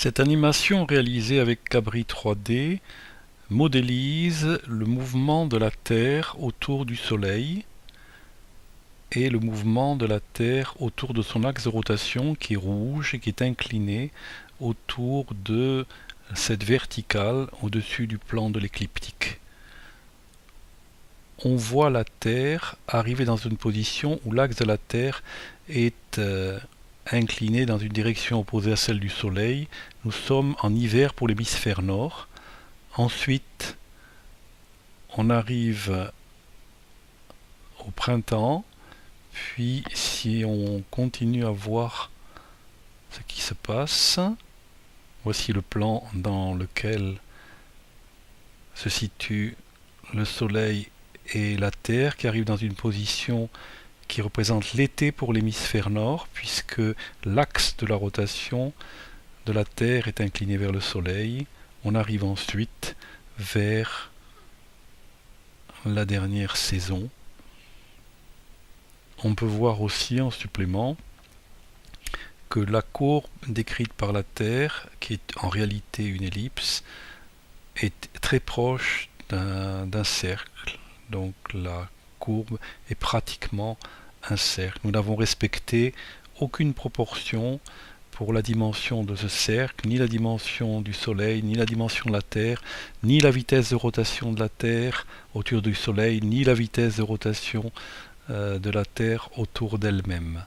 Cette animation réalisée avec Cabri 3D modélise le mouvement de la Terre autour du Soleil et le mouvement de la Terre autour de son axe de rotation qui est rouge et qui est incliné autour de cette verticale au-dessus du plan de l'écliptique. On voit la Terre arriver dans une position où l'axe de la Terre est incliné dans une direction opposée à celle du Soleil. Nous sommes en hiver pour l'hémisphère nord. Ensuite, on arrive au printemps. Puis, si on continue à voir ce qui se passe, voici le plan dans lequel se situe le Soleil et la Terre qui arrivent dans une position qui représente l'été pour l'hémisphère nord, puisque l'axe de la rotation de la Terre est incliné vers le Soleil. On arrive ensuite vers la dernière saison. On peut voir aussi en supplément que la courbe décrite par la Terre, qui est en réalité une ellipse, est très proche d'un cercle. Donc la courbe est pratiquement un cercle. Nous n'avons respecté aucune proportion pour la dimension de ce cercle, ni la dimension du Soleil, ni la dimension de la Terre, ni la vitesse de rotation de la Terre autour du Soleil, ni la vitesse de rotation de la Terre autour d'elle-même.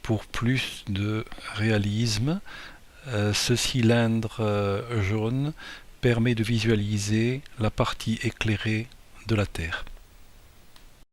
Pour plus de réalisme, ce cylindre jaune permet de visualiser la partie éclairée de la Terre.